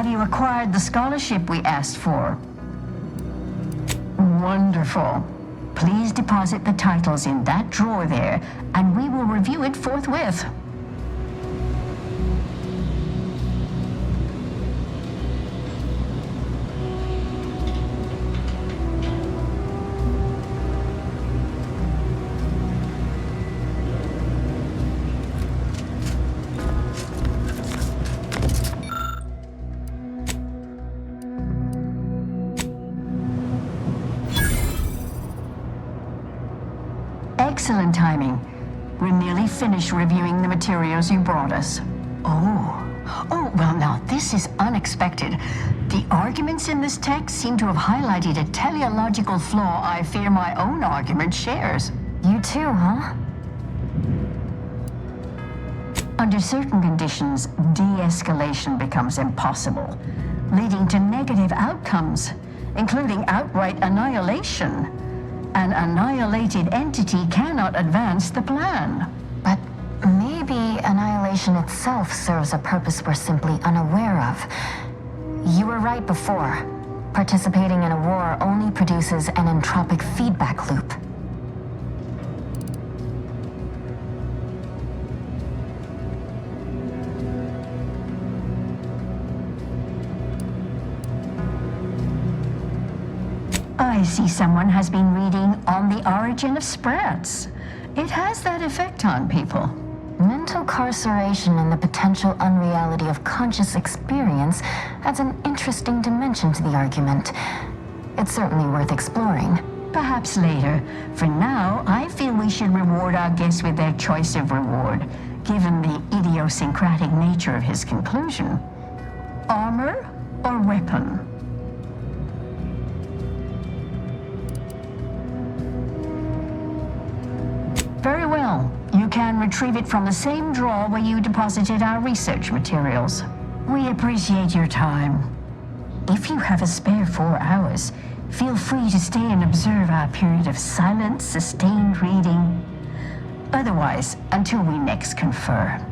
Have you acquired the scholarship we asked for? Wonderful. Please deposit the titles in that drawer there, and we will review it forthwith. Excellent timing. We're nearly finished reviewing the materials you brought us. Oh, well now, this is unexpected. The arguments in this text seem to have highlighted a teleological flaw I fear my own argument shares. You too, huh? Under certain conditions, de-escalation becomes impossible, leading to negative outcomes, including outright annihilation. An annihilated entity cannot advance the plan. But maybe annihilation itself serves a purpose we're simply unaware of. You were right before. Participating in a war only produces an entropic feedback loop. I see someone has been reading On the Origin of Sprats. It has that effect on people. Mental carceration and the potential unreality of conscious experience adds an interesting dimension to the argument. It's certainly worth exploring. Perhaps later. For now, I feel we should reward our guest with their choice of reward, given the idiosyncratic nature of his conclusion. Armor or weapon? Very well. You can retrieve it from the same drawer where you deposited our research materials. We appreciate your time. If you have a spare 4 hours, feel free to stay and observe our period of silent, sustained reading. Otherwise, until we next confer.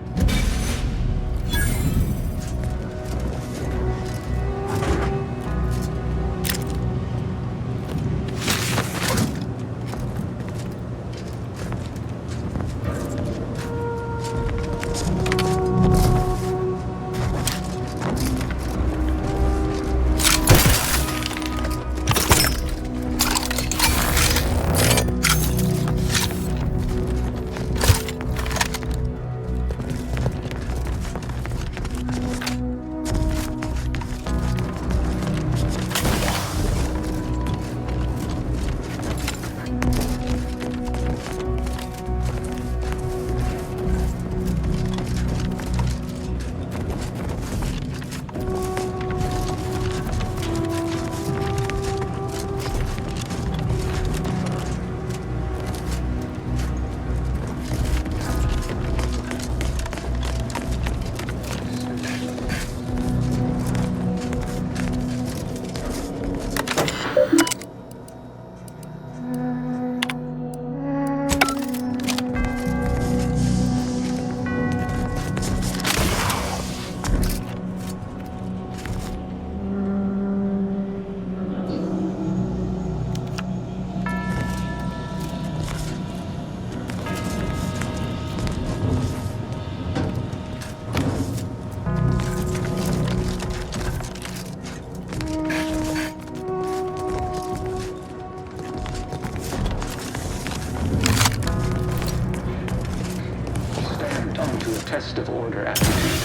Test of order aptitude.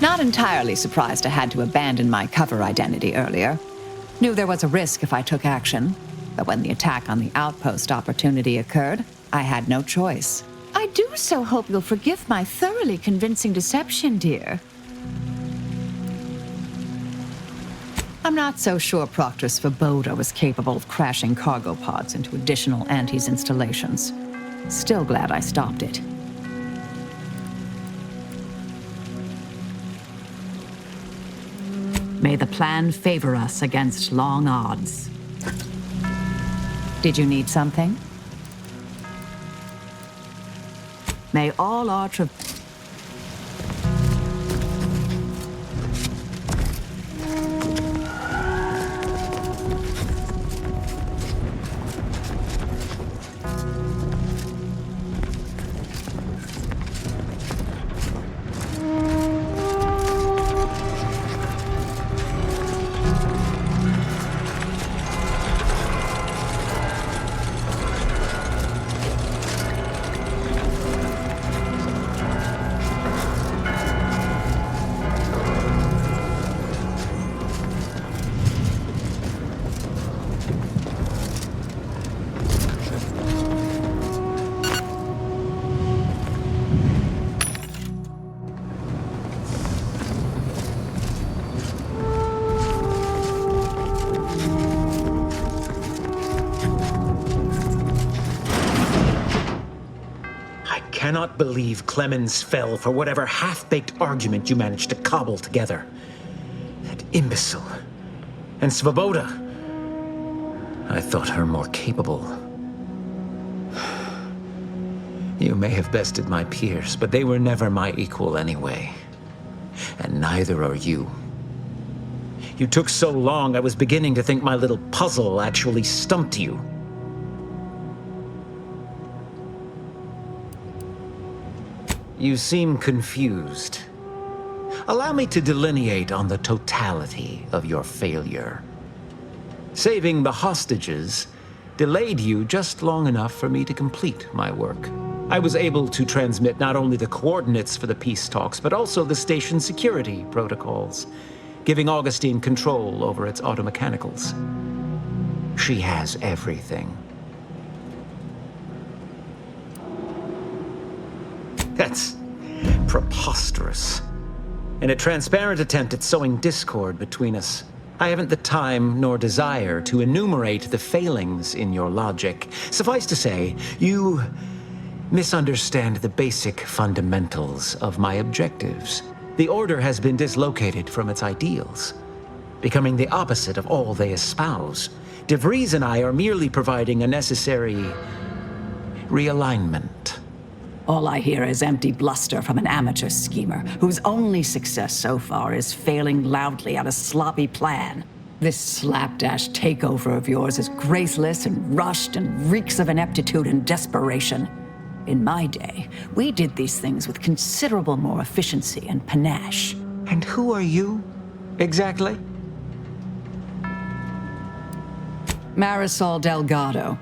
Not entirely surprised I had to abandon my cover identity earlier. Knew there was a risk if I took action, but when the attack on the outpost opportunity occurred, I had no choice. I do so hope you'll forgive my thoroughly convincing deception, dear. I'm not so sure Proctor Svoboda was capable of crashing cargo pods into additional Antes installations. Still glad I stopped it. May the plan favor us against long odds. Did you need something? May all our I cannot believe Clemens fell for whatever half-baked argument you managed to cobble together. That imbecile. And Svoboda. I thought her more capable. You may have bested my peers, but they were never my equal anyway. And neither are you. You took so long, I was beginning to think my little puzzle actually stumped you. You seem confused. Allow me to delineate on the totality of your failure. Saving the hostages delayed you just long enough for me to complete my work. I was able to transmit not only the coordinates for the peace talks, but also the station security protocols, giving Augustine control over its automechanicals. She has everything. That's preposterous. In a transparent attempt at sowing discord between us, I haven't the time nor desire to enumerate the failings in your logic. Suffice to say, you misunderstand the basic fundamentals of my objectives. The Order has been dislocated from its ideals, becoming the opposite of all they espouse. De Vries and I are merely providing a necessary realignment. All I hear is empty bluster from an amateur schemer whose only success so far is failing loudly at a sloppy plan. This slapdash takeover of yours is graceless and rushed and reeks of ineptitude and desperation. In my day, we did these things with considerable more efficiency and panache. And who are you, exactly? Marisol Delgado,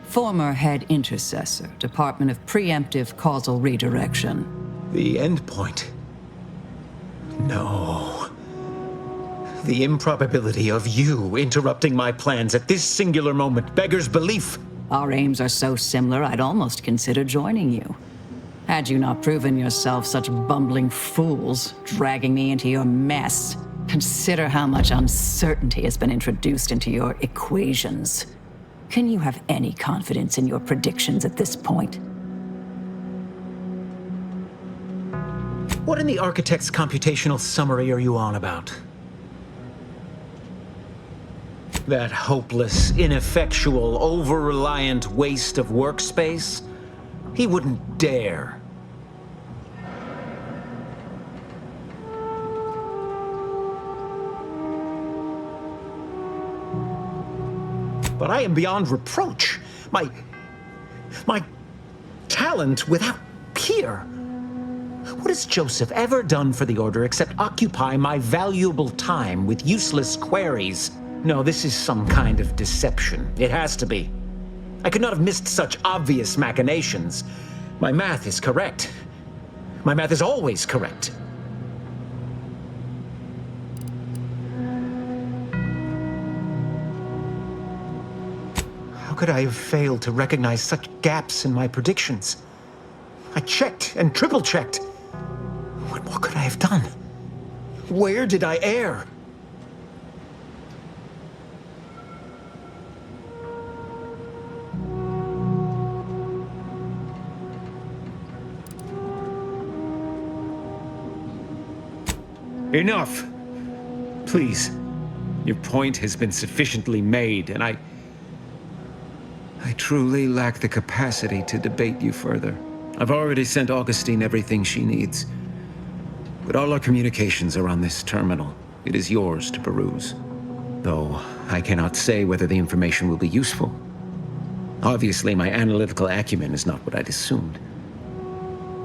former head intercessor, Department of Preemptive Causal Redirection. The endpoint? No. The improbability of you interrupting my plans at this singular moment beggars belief. Our aims are so similar, I'd almost consider joining you. Had you not proven yourself such bumbling fools, dragging me into your mess. Consider how much uncertainty has been introduced into your equations. Can you have any confidence in your predictions at this point? What in the Architect's computational summary are you on about? That hopeless, ineffectual, over-reliant waste of workspace? He wouldn't dare. But I am beyond reproach. My talent without peer. What has Joseph ever done for the Order except occupy my valuable time with useless queries? No, this is some kind of deception. It has to be. I could not have missed such obvious machinations. My math is correct. My math is always correct. could I have failed to recognize such gaps in my predictions? I checked and triple-checked. What more could I have done? Where did I err? Enough! Please. Your point has been sufficiently made, and I truly lack the capacity to debate you further. I've already sent Augustine everything she needs. But all our communications are on this terminal. It is yours to peruse. Though I cannot say whether the information will be useful. Obviously, my analytical acumen is not what I'd assumed.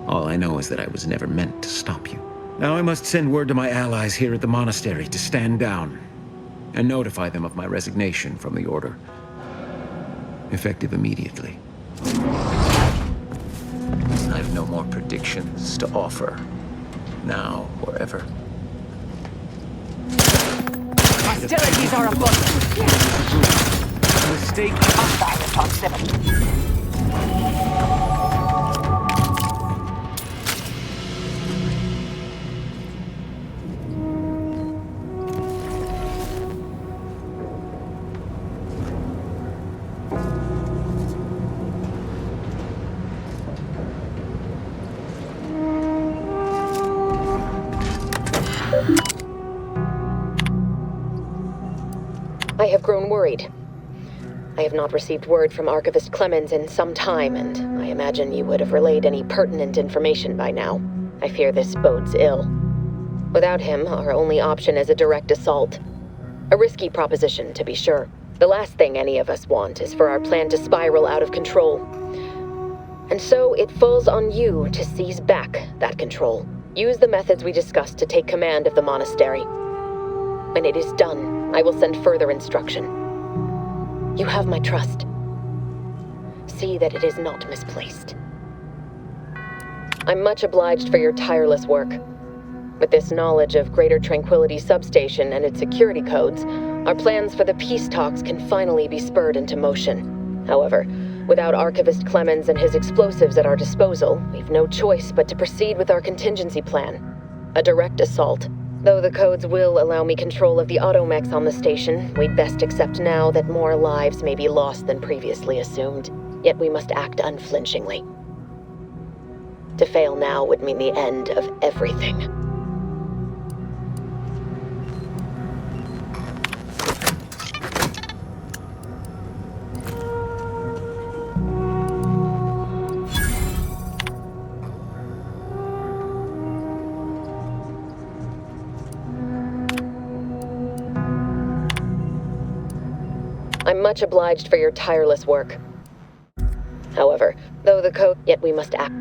All I know is that I was never meant to stop you. Now I must send word to my allies here at the monastery to stand down and notify them of my resignation from the Order. Effective immediately. I have no more predictions to offer, now or ever. Hostilities are afoot. Mistake. Hostile in proximity. I have grown worried. I have not received word from Archivist Clemens in some time, and I imagine you would have relayed any pertinent information by now. I fear this bodes ill. Without him, our only option is a direct assault. A risky proposition, to be sure. The last thing any of us want is for our plan to spiral out of control. And so it falls on you to seize back that control. Use the methods we discussed to take command of the monastery. When it is done, I will send further instruction. You have my trust. See that it is not misplaced. I'm much obliged for your tireless work. With this knowledge of Greater Tranquility Substation and its security codes, our plans for the peace talks can finally be spurred into motion. However, without Archivist Clemens and his explosives at our disposal, we've no choice but to proceed with our contingency plan. A direct assault. Though the codes will allow me control of the automechs on the station, we'd best accept now that more lives may be lost than previously assumed. Yet we must act unflinchingly. To fail now would mean the end of everything. I'm much obliged for your tireless work. However, though the code, yet we must act.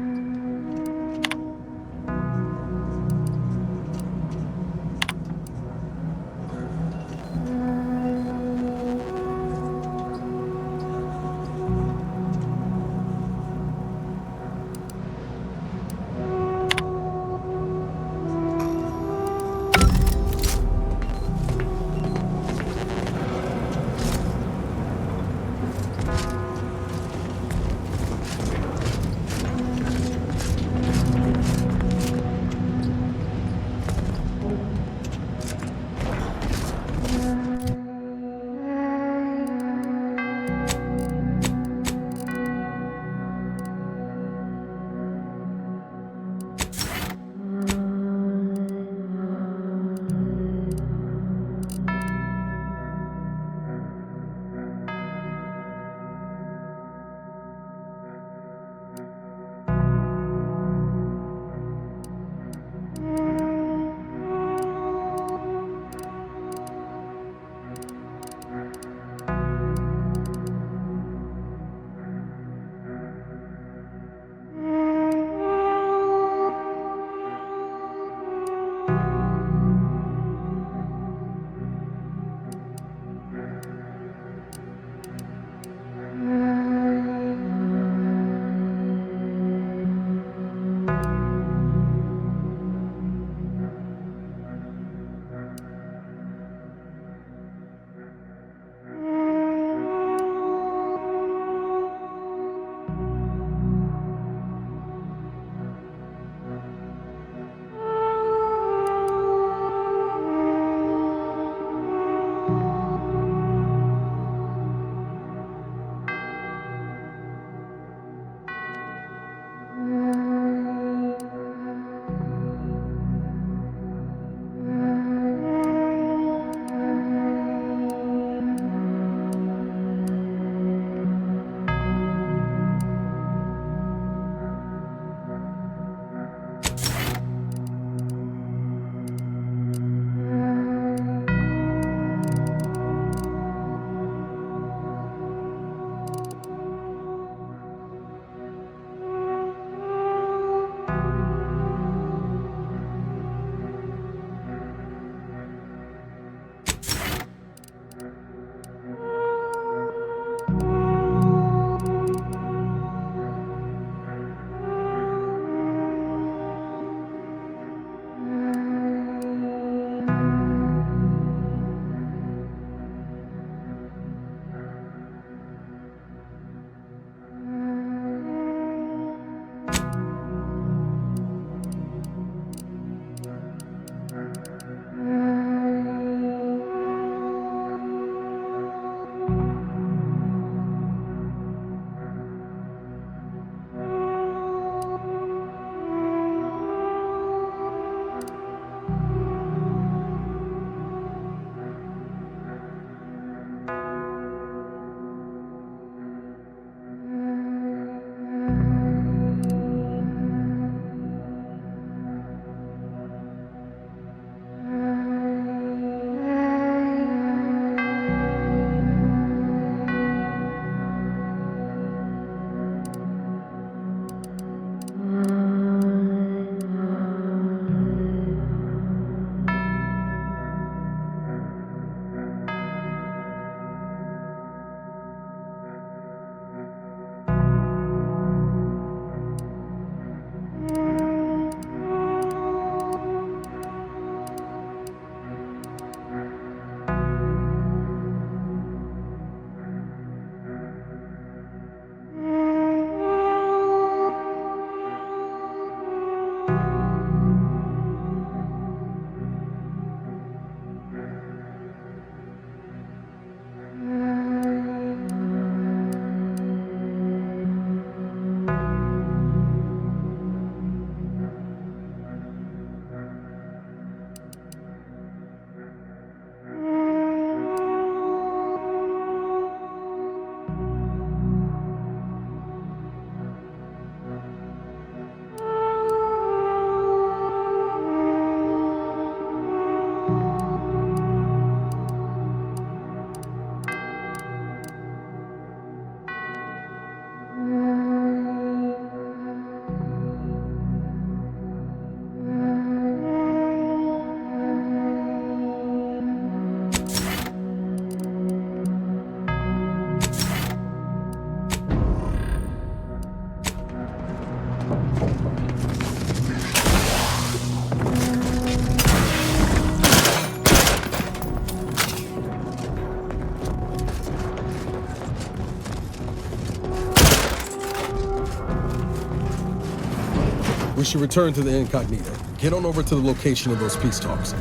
We should return to the incognito. Get on over to the location of those peace talks.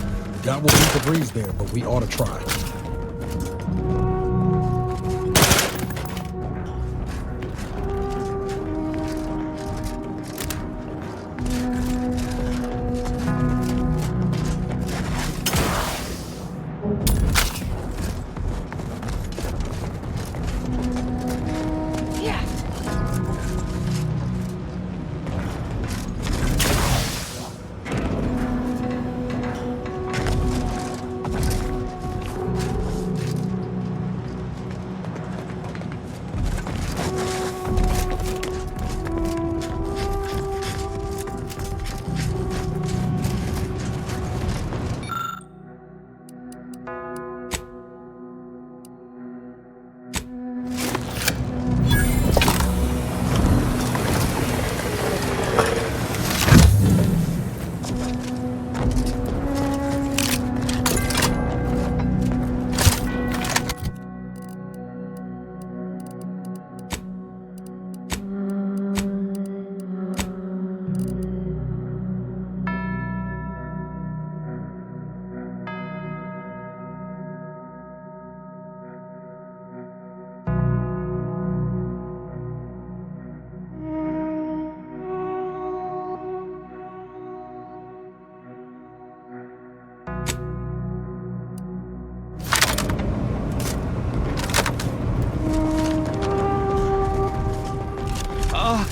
Got what we could breeze there, but we ought to try.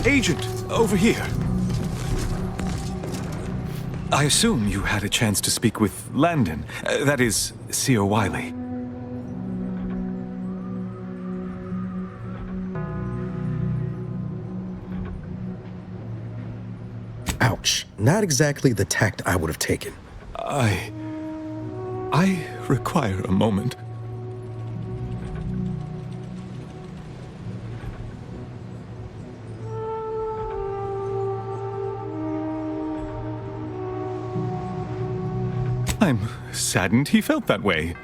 Agent, over here. I assume you had a chance to speak with Landon, that is, Seer Wiley. Ouch. Not exactly the tact I would have taken. I require a moment. I'm saddened he felt that way.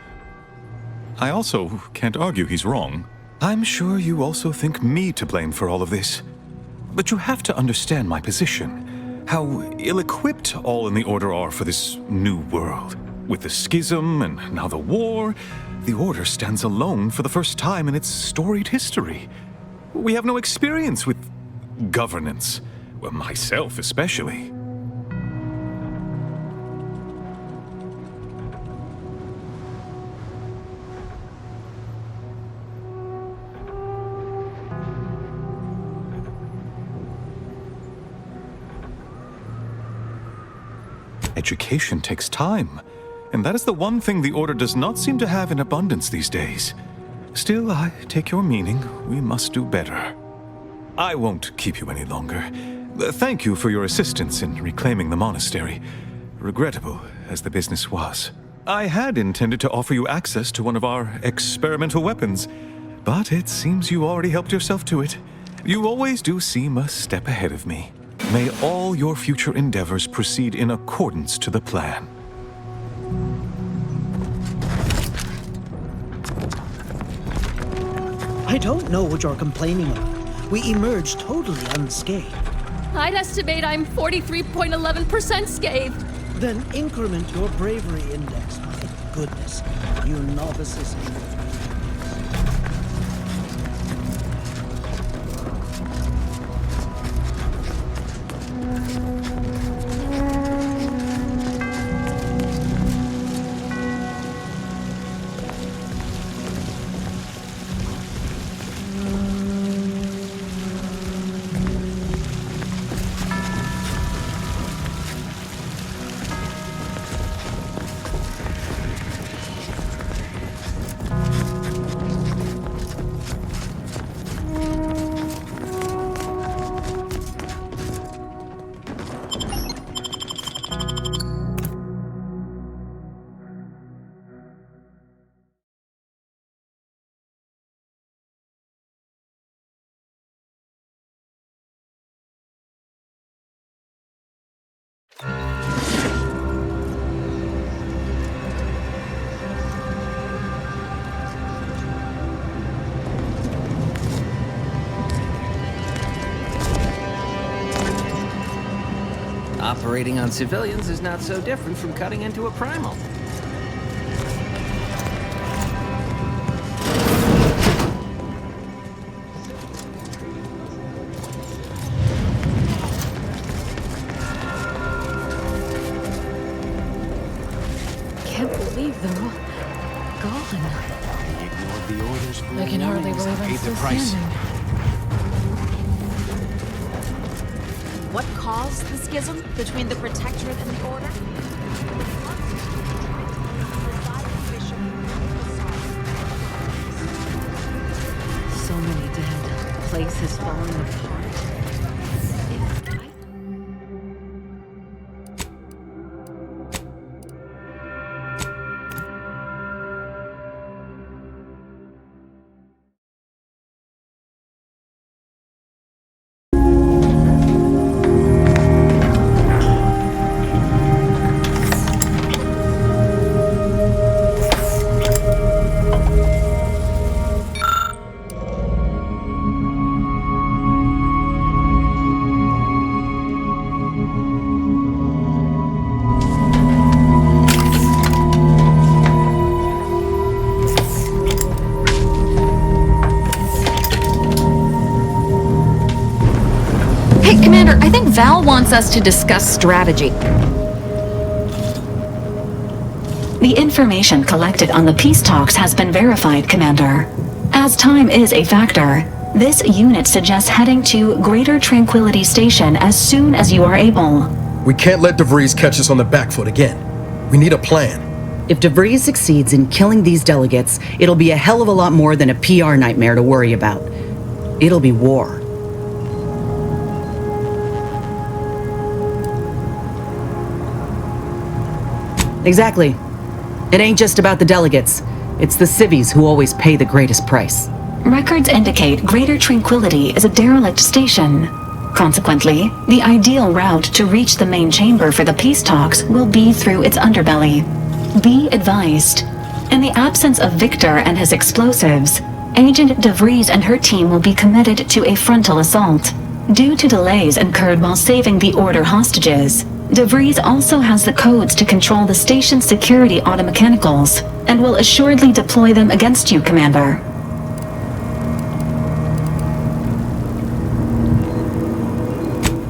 I also can't argue he's wrong. I'm sure you also think me to blame for all of this. But you have to understand my position. How ill-equipped all in the Order are for this new world. With the schism and now the war, the Order stands alone for the first time in its storied history. We have no experience with governance. Well, myself especially. Education takes time, and that is the one thing the Order does not seem to have in abundance these days. Still, I take your meaning. We must do better. I won't keep you any longer. Thank you for your assistance in reclaiming the monastery, regrettable as the business was. I had intended to offer you access to one of our experimental weapons, but it seems you already helped yourself to it. You always do seem a step ahead of me. May all your future endeavors proceed in accordance to the plan. I don't know what you're complaining about. We emerged totally unscathed. I'd estimate I'm 43.11% scathed. Then increment your bravery index. My goodness, you novices. Operating on civilians is not so different from cutting into a primal. Can't believe they're all gone. He ignored the orders for I can hardly believe I'm still standing. What caused the schism between the Protectorate and the Order? So many dead. Places falling apart. Hey, Commander, I think Val wants us to discuss strategy. The information collected on the peace talks has been verified, Commander. As time is a factor, this unit suggests heading to Greater Tranquility Station as soon as you are able. We can't let DeVries catch us on the back foot again. We need a plan. If DeVries succeeds in killing these delegates, it'll be a hell of a lot more than a PR nightmare to worry about. It'll be war. Exactly. It ain't just about the delegates. It's the civvies who always pay the greatest price. Records indicate Greater Tranquility is a derelict station. Consequently, the ideal route to reach the main chamber for the peace talks will be through its underbelly. Be advised. In the absence of Victor and his explosives, Agent DeVries and her team will be committed to a frontal assault. Due to delays incurred while saving the Order hostages, DeVries also has the codes to control the station's security automechanicals, and will assuredly deploy them against you, Commander.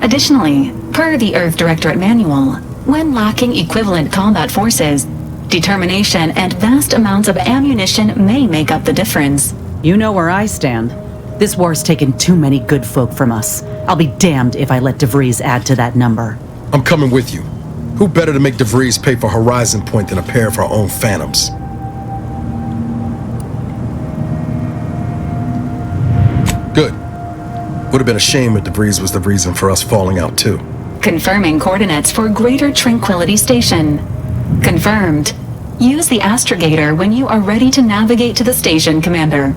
Additionally, per the Earth Directorate Manual, when lacking equivalent combat forces, determination and vast amounts of ammunition may make up the difference. You know where I stand. This war's taken too many good folk from us. I'll be damned if I let DeVries add to that number. I'm coming with you. Who better to make DeVries pay for Horizon Point than a pair of our own Phantoms? Good. Would have been a shame if DeVries was the reason for us falling out too. Confirming coordinates for Greater Tranquility Station. Confirmed. Use the astrogator when you are ready to navigate to the station, Commander.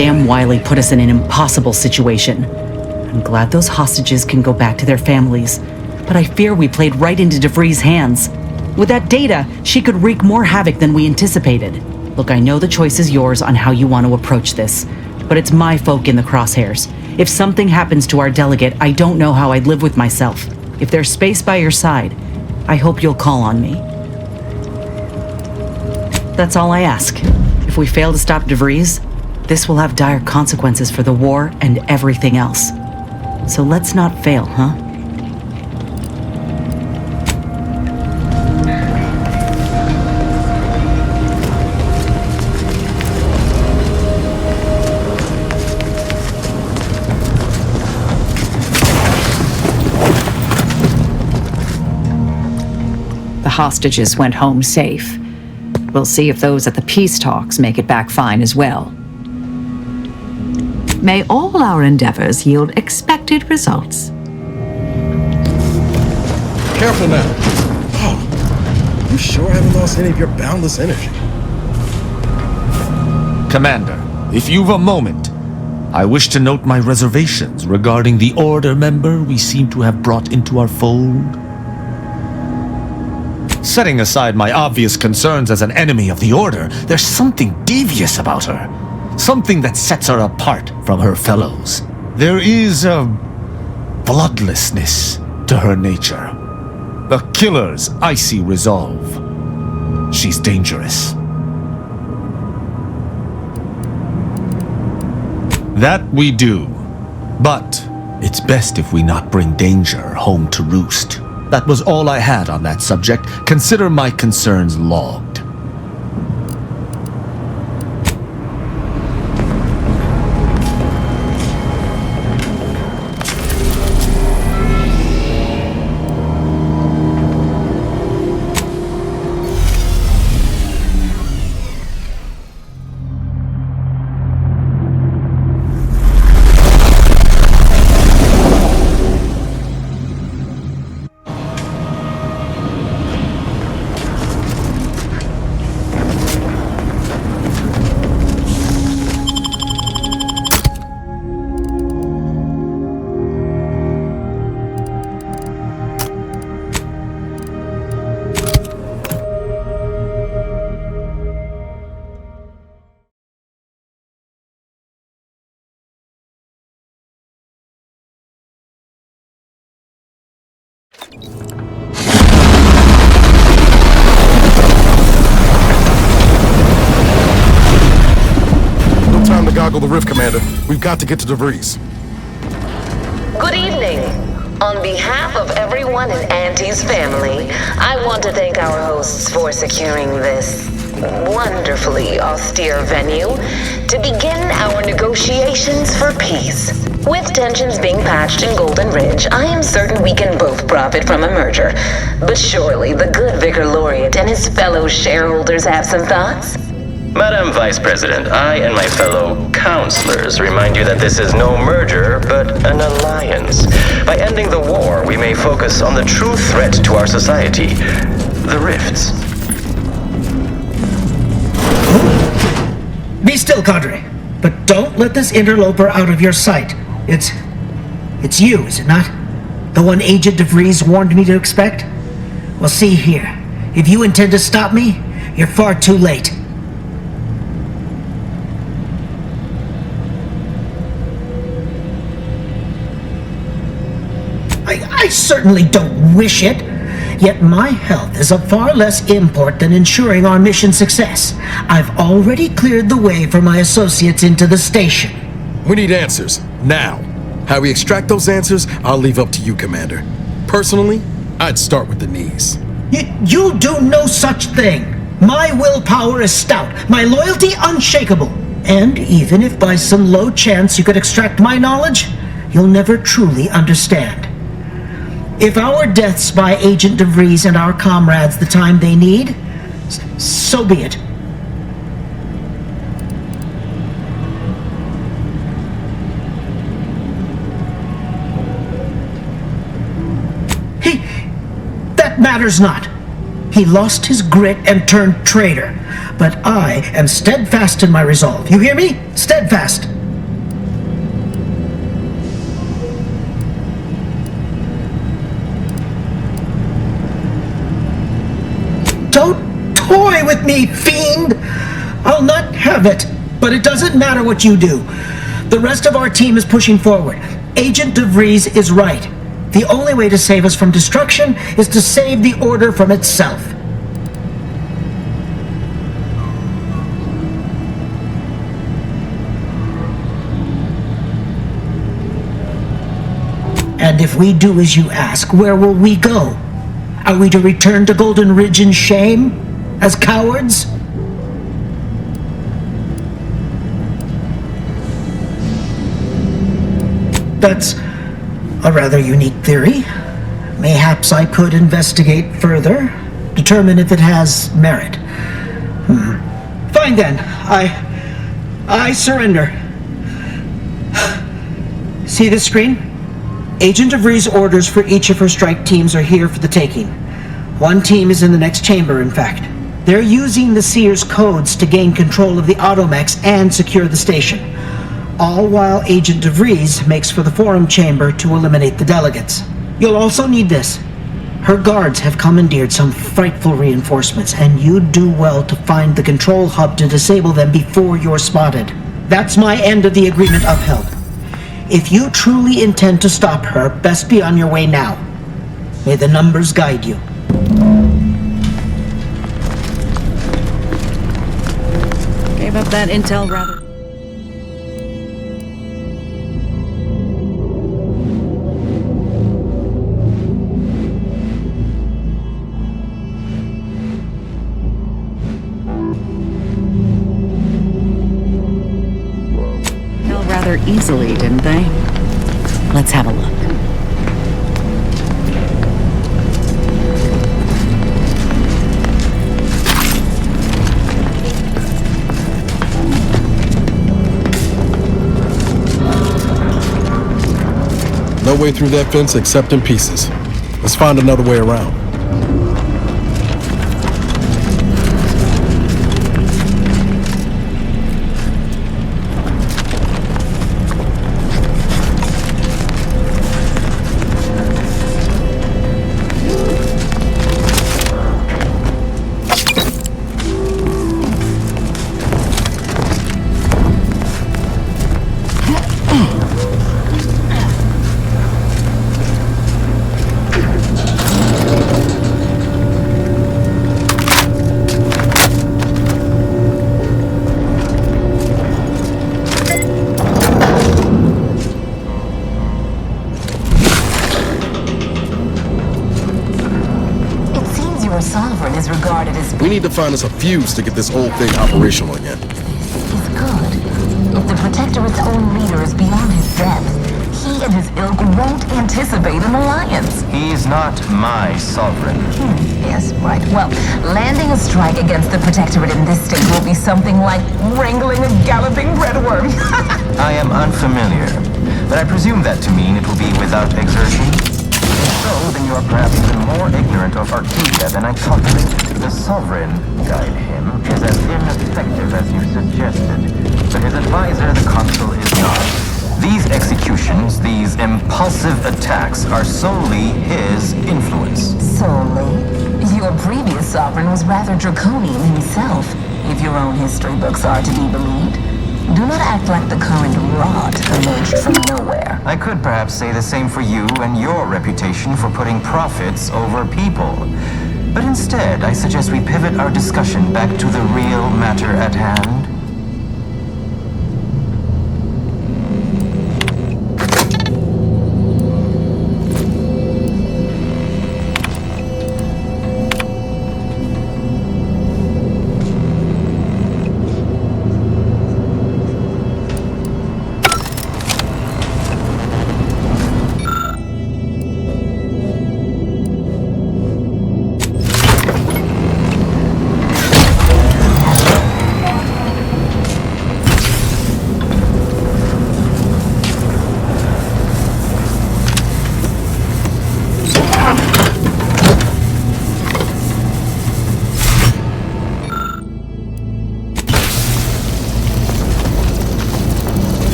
damn Wiley put us in an impossible situation. I'm glad those hostages can go back to their families, but I fear we played right into DeVries' hands. With that data, she could wreak more havoc than we anticipated. Look, I know the choice is yours on how you want to approach this, but it's my folk in the crosshairs. If something happens to our delegate, I don't know how I'd live with myself. If there's space by your side, I hope you'll call on me. That's all I ask. If we fail to stop DeVries, this will have dire consequences for the war and everything else. So let's not fail, huh? The hostages went home safe. We'll see if those at the peace talks make it back fine as well. May all our endeavors yield expected results. Careful now. Oh, you sure haven't lost any of your boundless energy. Commander, if you've a moment, I wish to note my reservations regarding the Order member we seem to have brought into our fold. Setting aside my obvious concerns as an enemy of the Order, there's something devious about her. Something that sets her apart from her fellows. There is a bloodlessness to her nature. The killer's icy resolve. She's dangerous. That we do. But it's best if we not bring danger home to roost. That was all I had on that subject. Consider my concerns logged. No time to goggle the rift, Commander. We've got to get to DeVries. Good evening. On behalf of everyone in Auntie's family, I want to thank our hosts for securing this wonderfully austere venue to begin our negotiations for peace. With tensions being patched in Golden Ridge, I am certain we can both profit from a merger. But surely the good Vicar Laureate and his fellow shareholders have some thoughts? Madam Vice President, I and my fellow counselors remind you that this is no merger, but an alliance. By ending the war, we may focus on the true threat to our society, the rifts. Be still, Cadre. But don't let this interloper out of your sight. It's you, is it not? The one Agent DeVries warned me to expect? Well, see here. If you intend to stop me, you're far too late. I certainly don't wish it. Yet my health is of far less import than ensuring our mission success. I've already cleared the way for my associates into the station. We need answers, now. How we extract those answers, I'll leave up to you, Commander. Personally, I'd start with the knees. You'll do no such thing. My willpower is stout, my loyalty unshakable. And even if by some low chance you could extract my knowledge, you'll never truly understand. If our deaths buy Agent DeVries and our comrades the time they need, so be it. Hey, that matters not. He lost his grit and turned traitor. But I am steadfast in my resolve. You hear me? Steadfast. Don't toy with me, fiend! I'll not have it. But it doesn't matter what you do. The rest of our team is pushing forward. Agent DeVries is right. The only way to save us from destruction is to save the Order from itself. And if we do as you ask, where will we go? Are we to return to Golden Ridge in shame? As cowards? That's a rather unique theory. Mayhaps I could investigate further, determine if it has merit. Fine then. I surrender. See this screen? Agent DeVries' orders for each of her strike teams are here for the taking. One team is in the next chamber, in fact. They're using the Seer's codes to gain control of the automechs and secure the station. All while Agent DeVries makes for the forum chamber to eliminate the delegates. You'll also need this. Her guards have commandeered some frightful reinforcements, and you'd do well to find the control hub to disable them before you're spotted. That's my end of the agreement upheld. If you truly intend to stop her, best be on your way now. May the numbers guide you. Gave up that intel rather... rather easily, didn't they? Let's have a look. No way through that fence except in pieces. Let's find another way around. We need to find us a fuse to get this whole thing operational again. He's good. If the Protectorate's own leader is beyond his depth, he and his ilk won't anticipate an alliance. He's not my sovereign. Yes, right. Well, landing a strike against the Protectorate in this state will be something like wrangling a galloping breadworm. I am unfamiliar, but I presume that to mean it will be without exertion. So, then you are perhaps even more ignorant of Arcadia than I calculated. The Sovereign, guide him, is as ineffective as you suggested, but his advisor, the Consul, is not. These executions, these impulsive attacks, are solely his influence. Solely? Your previous Sovereign was rather draconian himself, if your own history books are to be believed. Do not act like the current rot emerged from nowhere. I could perhaps say the same for you and your reputation for putting profits over people. But instead, I suggest we pivot our discussion back to the real matter at hand.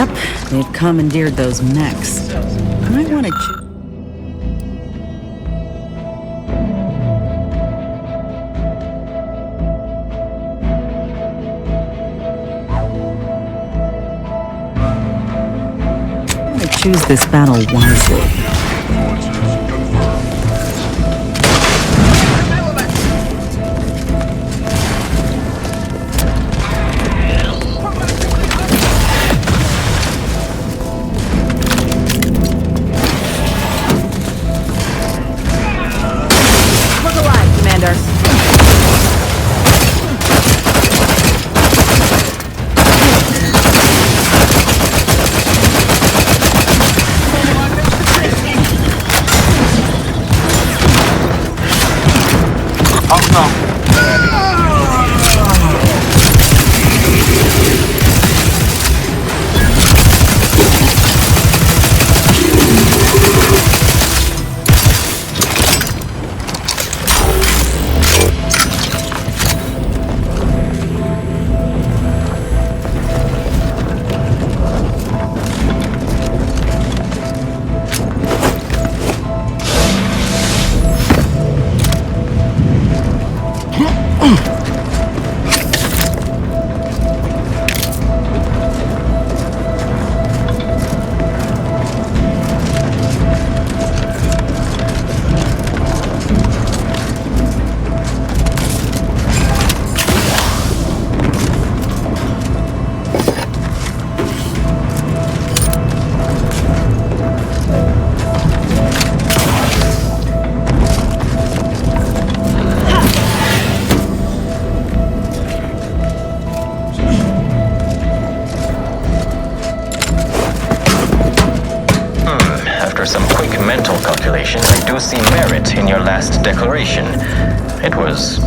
Yep, they've commandeered those mechs. Might want to... choose this battle wisely. Look alive, Commander. I do see merit in your last declaration. It was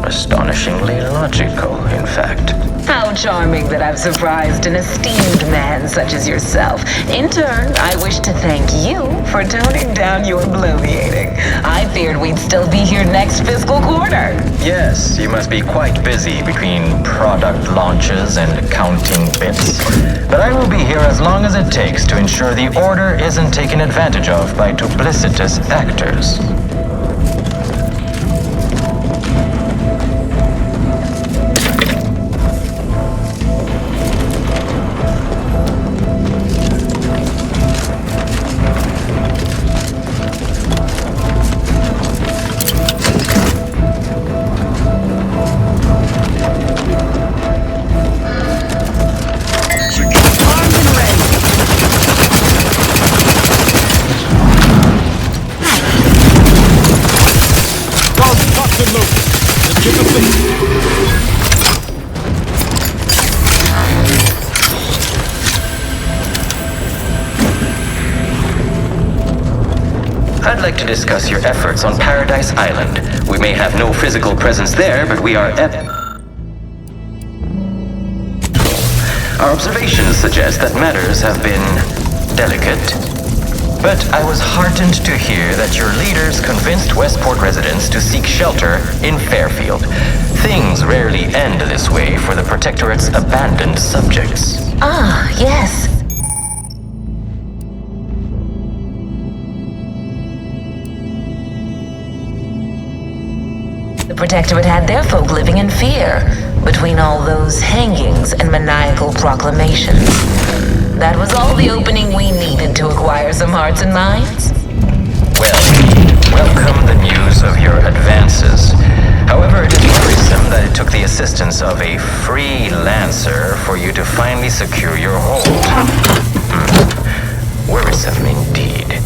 astonishingly logical, in fact. How charming that I've surprised an esteemed man such as yourself. In turn, I wish to thank you for toning down your bloviating. I feared we'd still be here next fiscal quarter. Yes, you must be quite busy between product launches and counting bits. But I will be here as long as it takes to ensure the order isn't taken advantage of by duplicitous actors. I'd like to discuss your efforts on Paradise Island. We may have no physical presence there, but we are Our observations suggest that matters have been delicate. But I was heartened to hear that your leaders convinced Westport residents to seek shelter in Fairfield. Things rarely end this way for the Protectorate's abandoned subjects. Ah, yes. The Protectorate had their folk living in fear between all those hangings and maniacal proclamations. That was all the opening we needed to acquire some hearts and minds. Well, welcome the news of your advances. However, it is worrisome that it took the assistance of a freelancer for you to finally secure your hold. Worrisome indeed.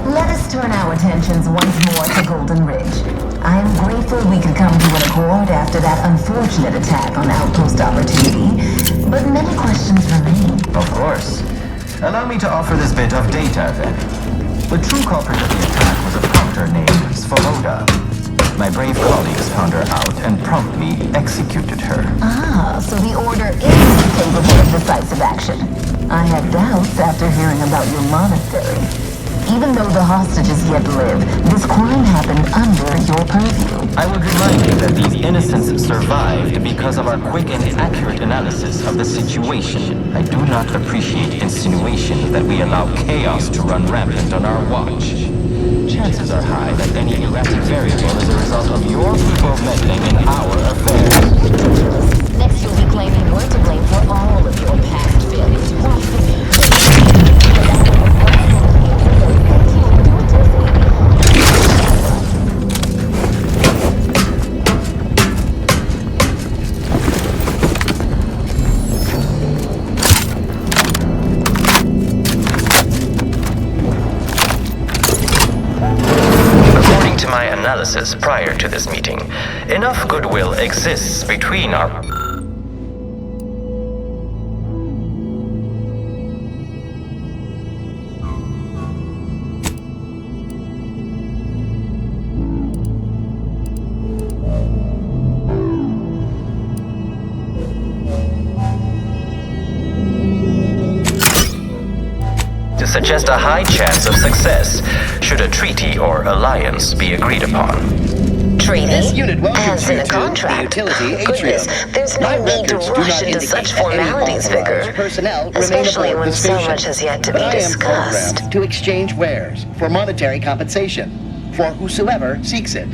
Let us turn our attentions once more to Golden Ridge. I am grateful we could come to an accord after that unfortunate attack on Outpost Opportunity, but many questions remain. Of course. Allow me to offer this bit of data, then. The true culprit of the attack was a proctor named Fallouto. My brave colleagues found her out and promptly executed her. Ah, so the Order is capable of decisive action. I had doubts after hearing about your monastery. even though the hostages yet live, this crime happened under your purview. I would remind you that these innocents survived because of our quick and accurate analysis of the situation. I do not appreciate insinuations that we allow chaos to run rampant on our watch. Chances are high that any erratic variable is a result of your people meddling in our affairs. Next, you'll be claiming we're to blame for all of your past failures. Analysis prior to this meeting. Enough goodwill exists between our... to suggest a high chance of success should a treaty or alliance be agreed upon. Treaty? This unit welcomes As you in a to contract. the utility Goodness, atrium. there's My no need to records do rush not into indicate such that any formalities, authorized Vicar. personnel Especially remain aboard when the so station. much has yet to But be I am discussed. programmed to exchange wares for monetary compensation for whosoever seeks it.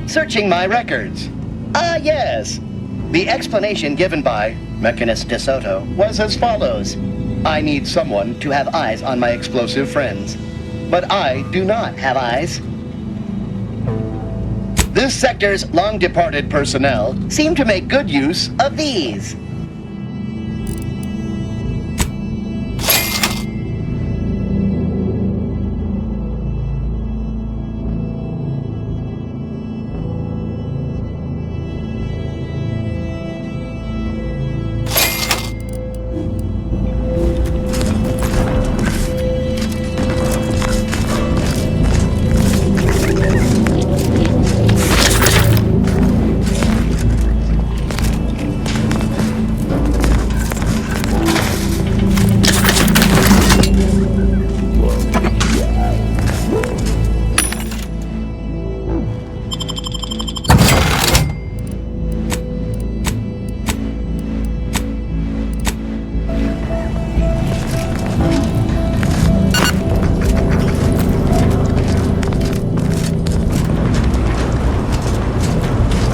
Searching my records. Ah, yes. The explanation given by Mechanist DeSoto was as follows. I need someone to have eyes on my explosive friends. But I do not have eyes. This sector's long-departed personnel seem to make good use of these.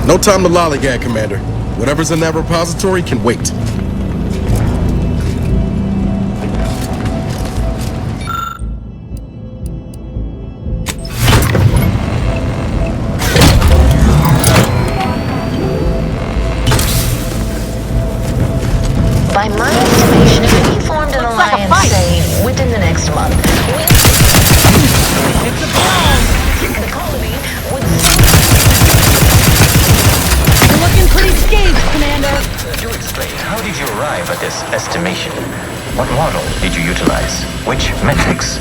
No time to lollygag, Commander. Whatever's in that repository can wait. By my estimation, if we formed an alliance, say, within the next month, the colony would... You're looking pretty scathed, Commander. Do explain, how did you arrive at this estimation? What model did you utilize? Which metrics?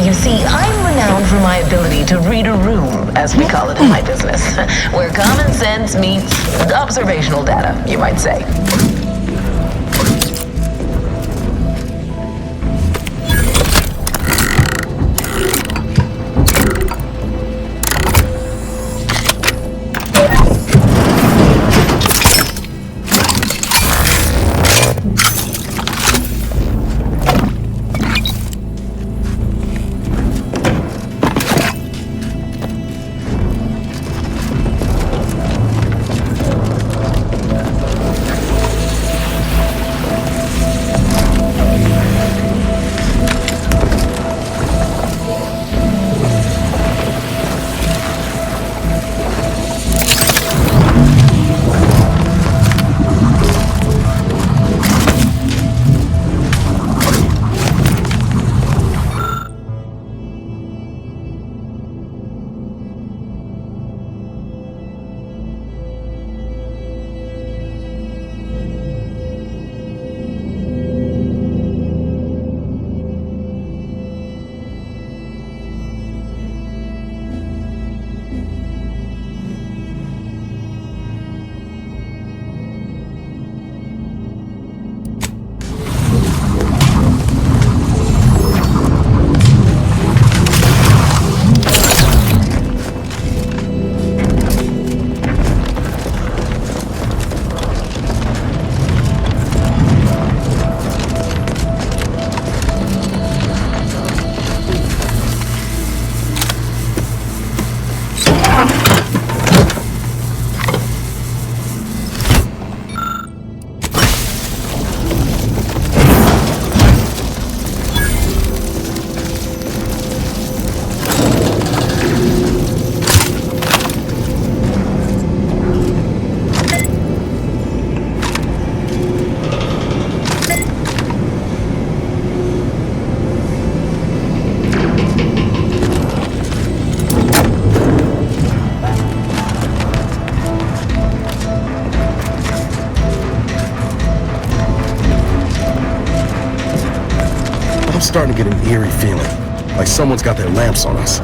You see, I'm renowned for my ability to read a room, as we call it in my business, where common sense meets observational data, you might say. starting to get an eerie feeling, like someone's got their lamps on us.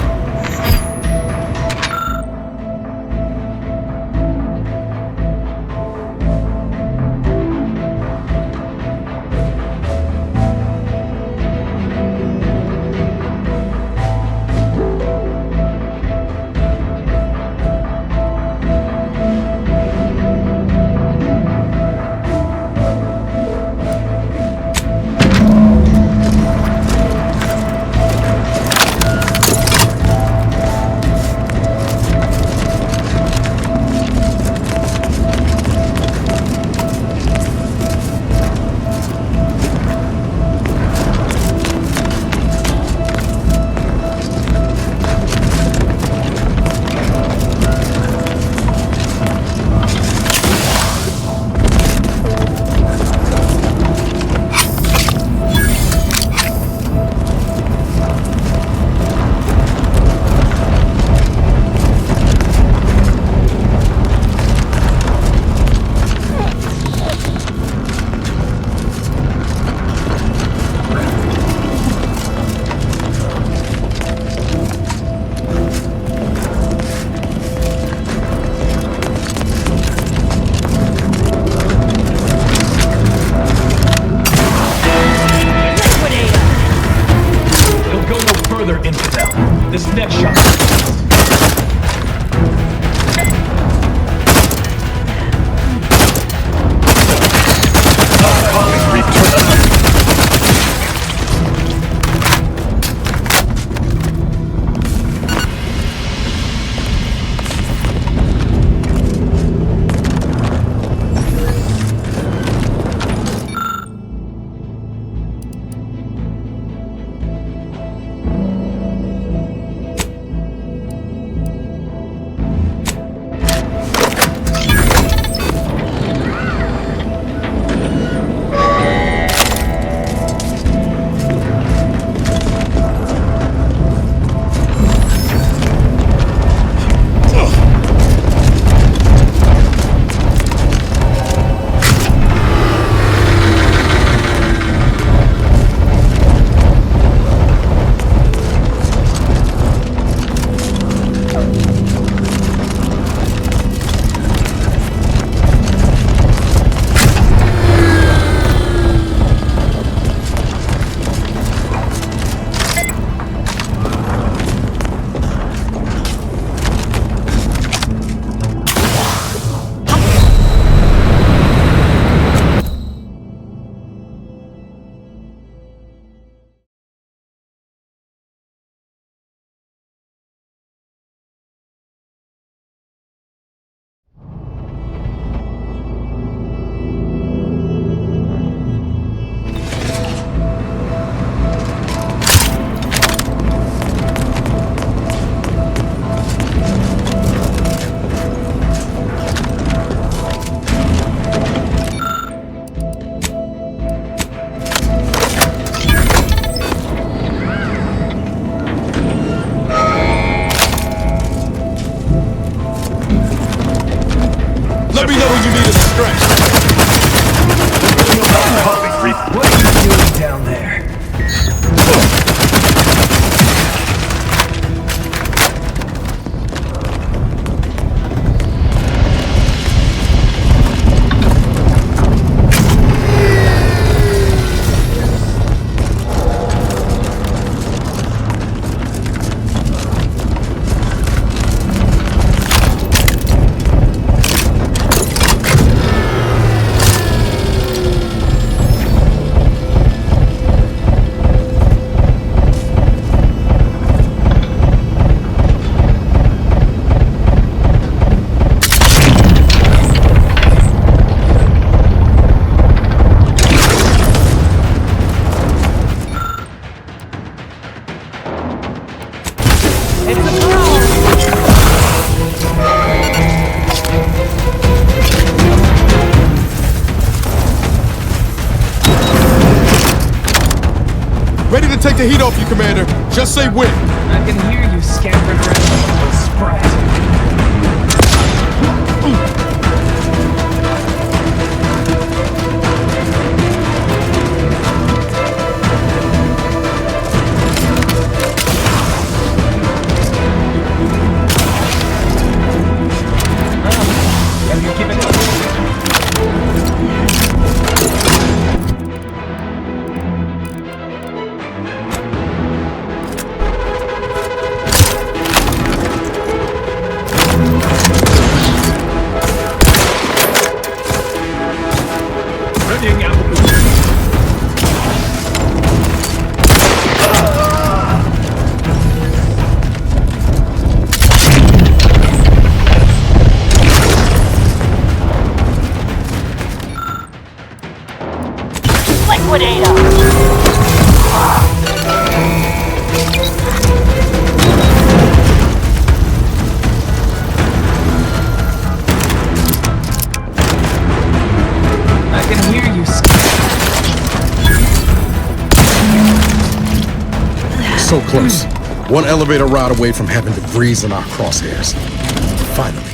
Ready to take the heat off you, Commander. Just say when. I can hear you scampering around like a little sprat. So close. One elevator ride away from having debris in our crosshairs. Finally.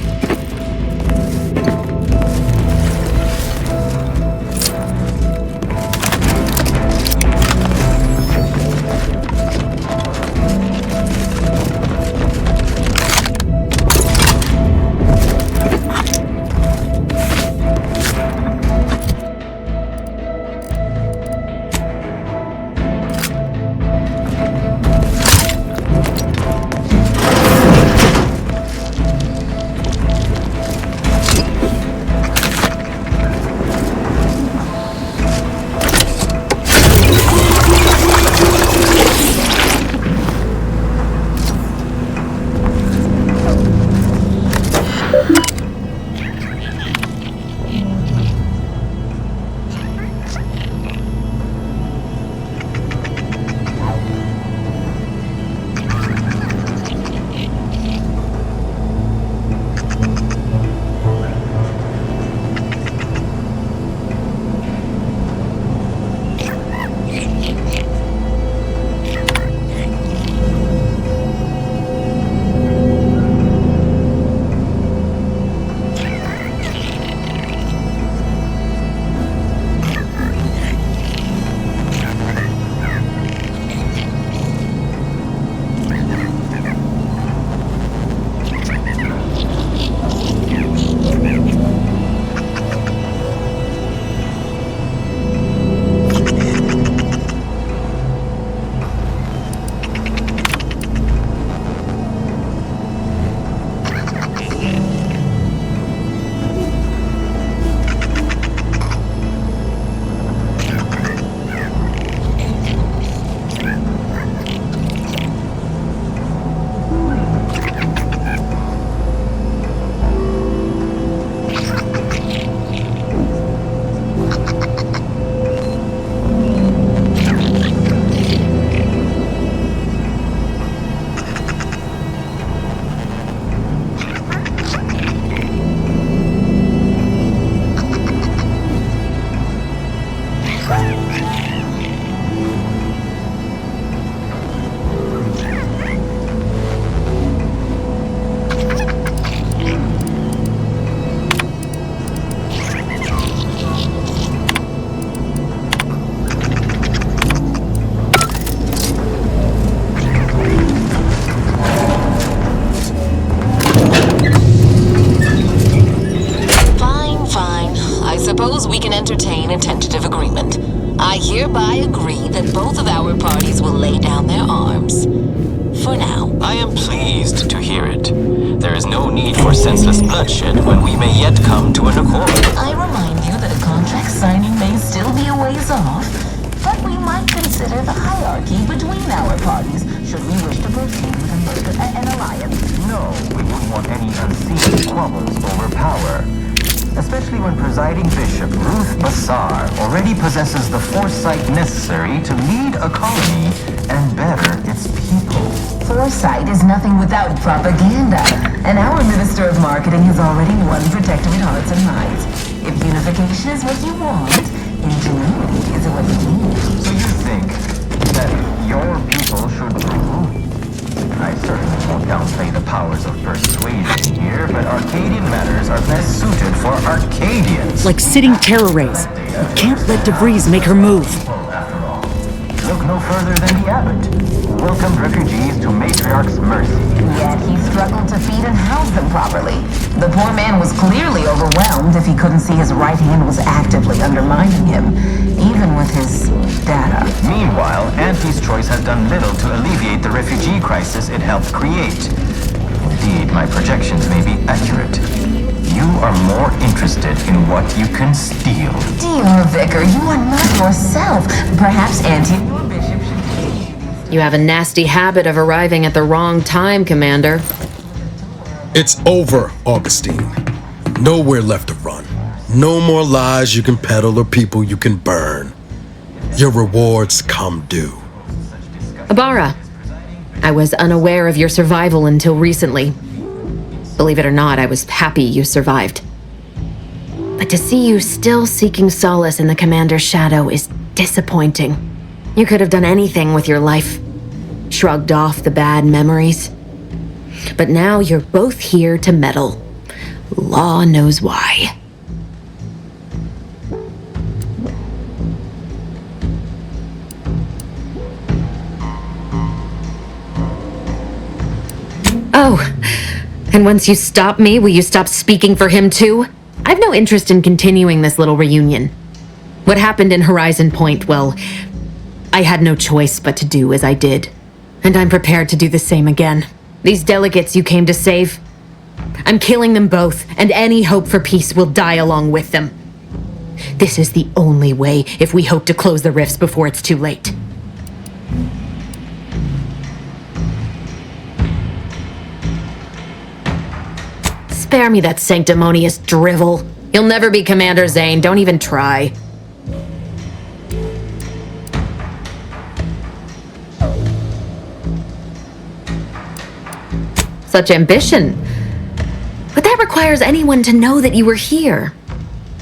We can entertain a tentative agreement. I hereby agree that both of our parties will lay down their arms. For now. I am pleased to hear it. There is no need for senseless bloodshed when we may yet come to an accord. I remind you that a contract signing may still be a ways off, but we might consider the hierarchy between our parties should we wish to proceed with an alliance. No, we wouldn't want any unseen squabbles over power. Especially when presiding bishop Ruth Bassar already possesses the foresight necessary to lead a colony and better its people. Foresight is nothing without propaganda, and our Minister of Marketing has already won protectorate hearts and minds. If unification is what you want, ingenuity is what you need. So you think that your people should rule? I certainly won't downplay the powers of persuasion here, but Arcadian matters are best suited for Arcadians. Like sitting terror rays. You can't let DeVries make her move. Look no further than the abbot, who welcomed refugees to Matriarch's mercy. Yet he struggled to feed and house them properly. The poor man was clearly overwhelmed if he couldn't see his right hand was actively undermining him, even with his data. Meanwhile, Auntie's choice has done little to alleviate the refugee crisis it helped create. Indeed, my projections may be accurate. You are more interested in what you can steal. Dear Vicar, you are not yourself. Perhaps Auntie and your bishop should continue. You have a nasty habit of arriving at the wrong time, Commander. It's over, Augustine. Nowhere left to run. No more lies you can peddle or people you can burn. Your rewards come due. Ibarra, I was unaware of your survival until recently. Believe it or not, I was happy you survived. But to see you still seeking solace in the Commander's shadow is disappointing. You could have done anything with your life. shrugged off the bad memories. But now you're both here to meddle. Law knows why. Oh, and once you stop me, will you stop speaking for him too? I've no interest in continuing this little reunion. What happened in Horizon Point, well, I had no choice but to do as I did. And I'm prepared to do the same again. These delegates you came to save, I'm killing them both, and any hope for peace will die along with them. This is the only way if we hope to close the rifts before it's too late. Spare me that sanctimonious drivel. You'll never be Commander Zane, don't even try. Such ambition. But that requires anyone to know that you were here.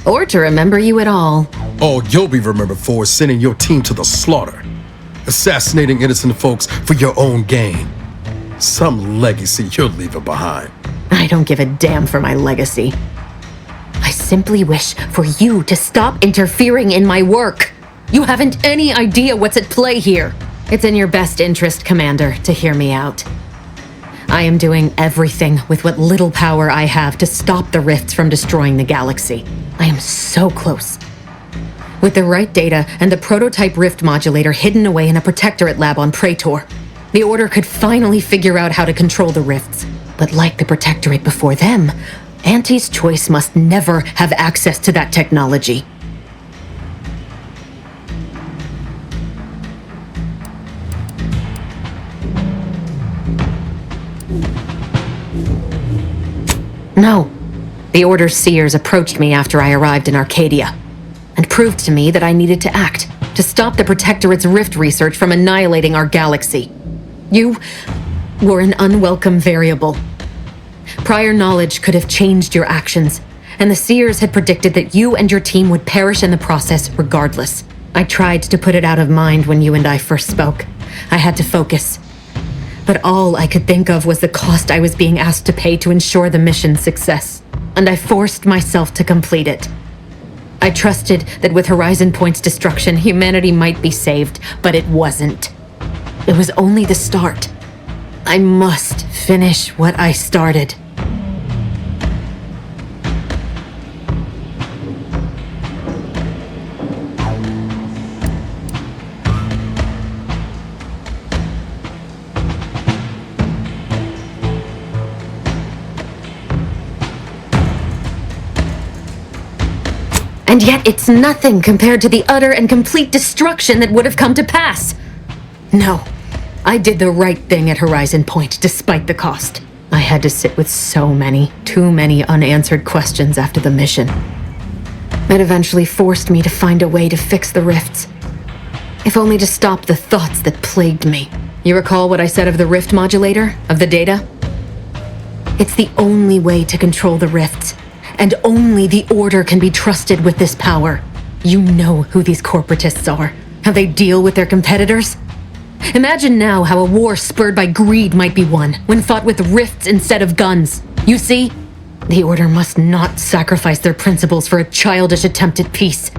Or to remember you at all. All you'll be remembered for is sending your team to the slaughter. Assassinating innocent folks for your own gain. Some legacy you're leaving behind. I don't give a damn for my legacy. I simply wish for you to stop interfering in my work. You haven't any idea what's at play here. It's in your best interest, Commander, to hear me out. I am doing everything with what little power I have to stop the rifts from destroying the galaxy. I am so close. With the right data and the prototype rift modulator hidden away in a protectorate lab on Praetor, the Order could finally figure out how to control the rifts. But like the protectorate before them, Auntie's Choice must never have access to that technology. No. The Order's seers approached me after I arrived in Arcadia, and proved to me that I needed to act, to stop the Protectorate's rift research from annihilating our galaxy. You were an unwelcome variable. Prior knowledge could have changed your actions, and the seers had predicted that you and your team would perish in the process regardless. I tried to put it out of mind when you and I first spoke. I had to focus. But all I could think of was the cost I was being asked to pay to ensure the mission's success, and I forced myself to complete it. I trusted that with Horizon Point's destruction, humanity might be saved, but it wasn't. It was only the start. I must finish what I started. And yet it's nothing compared to the utter and complete destruction that would have come to pass. No, I did the right thing at Horizon Point, despite the cost. I had to sit with too many unanswered questions after the mission. It eventually forced me to find a way to fix the rifts, if only to stop the thoughts that plagued me. You recall what I said of the rift modulator, of the data? It's the only way to control the rifts. And only the Order can be trusted with this power. You know who these corporatists are, how they deal with their competitors. Imagine now how a war spurred by greed might be won, when fought with rifts instead of guns. You see, the Order must not sacrifice their principles for a childish attempt at peace.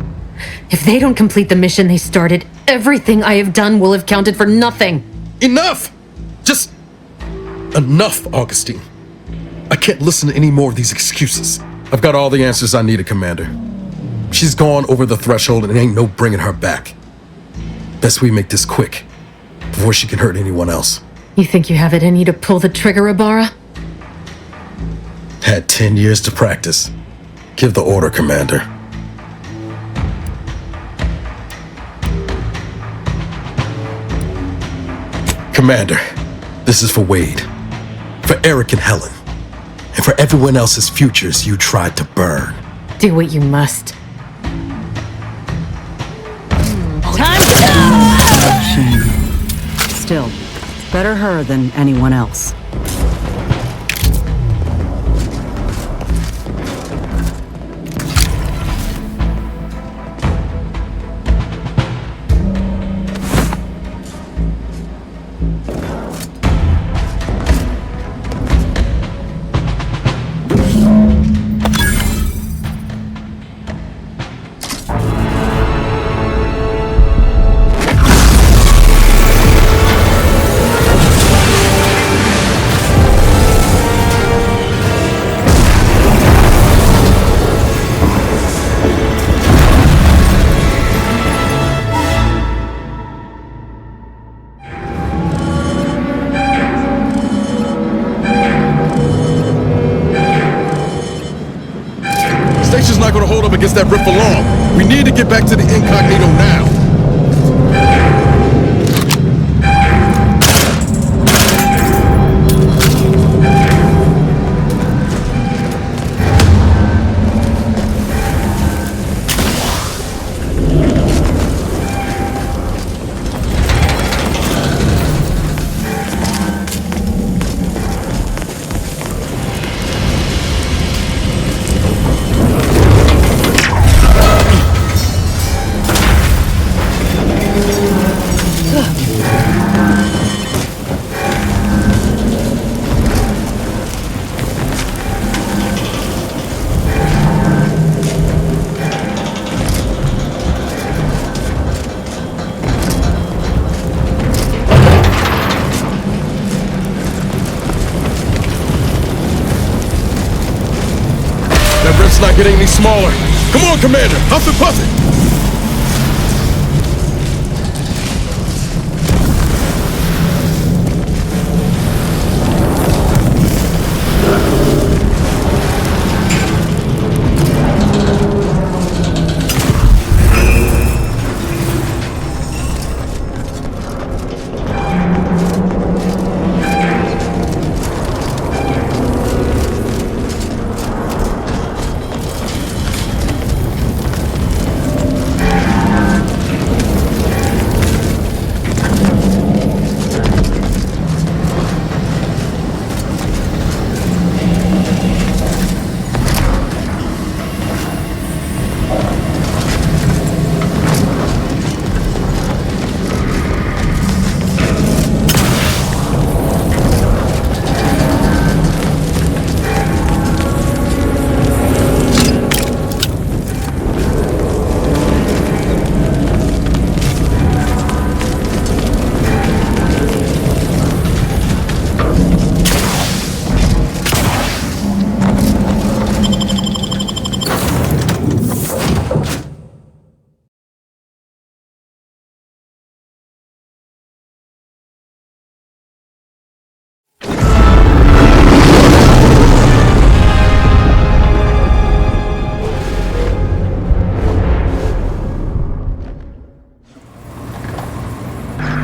If they don't complete the mission they started, everything I have done will have counted for nothing. Enough! Just enough, Augustine. I can't listen to any more of these excuses. I've got all the answers I needed, Commander. She's gone over the threshold and ain't no bringing her back. Best we make this quick, before she can hurt anyone else. You think you have it in you to pull the trigger, Ibarra? Had 10 years to practice. Give the order, Commander. Commander, this is for Wade, for Eric and Helen, and for everyone else's futures you tried to burn. Do what you must. Time to go! Shame. Still, better her than anyone else. Against that rift for long. We need to get back to the incognito now. It's not getting any smaller. Come on, Commander! Huff and puff it!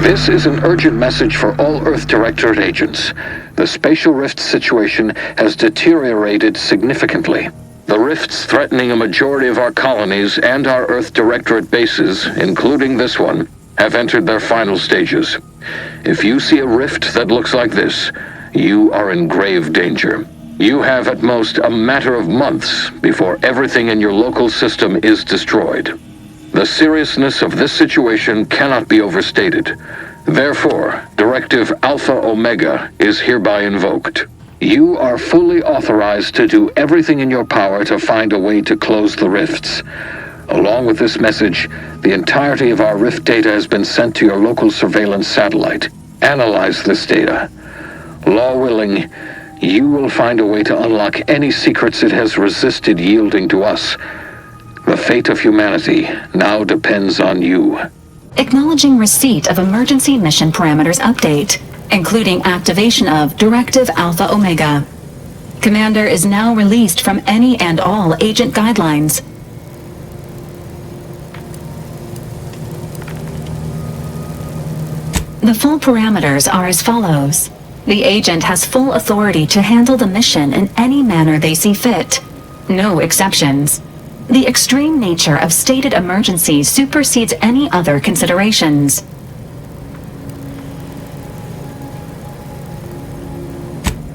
This is an urgent message for all Earth Directorate agents. The spatial rift situation has deteriorated significantly. The rifts threatening a majority of our colonies and our Earth Directorate bases, including this one, have entered their final stages. If you see a rift that looks like this, you are in grave danger. You have at most a matter of months before everything in your local system is destroyed. The seriousness of this situation cannot be overstated. Therefore, Directive Alpha Omega is hereby invoked. You are fully authorized to do everything in your power to find a way to close the rifts. Along with this message, the entirety of our rift data has been sent to your local surveillance satellite. Analyze this data. Law willing, you will find a way to unlock any secrets it has resisted yielding to us. The fate of humanity now depends on you. Acknowledging receipt of emergency mission parameters update, including activation of Directive Alpha Omega. Commander is now released from any and all agent guidelines. The full parameters are as follows. The agent has full authority to handle the mission in any manner they see fit. No exceptions. The extreme nature of stated emergencies supersedes any other considerations.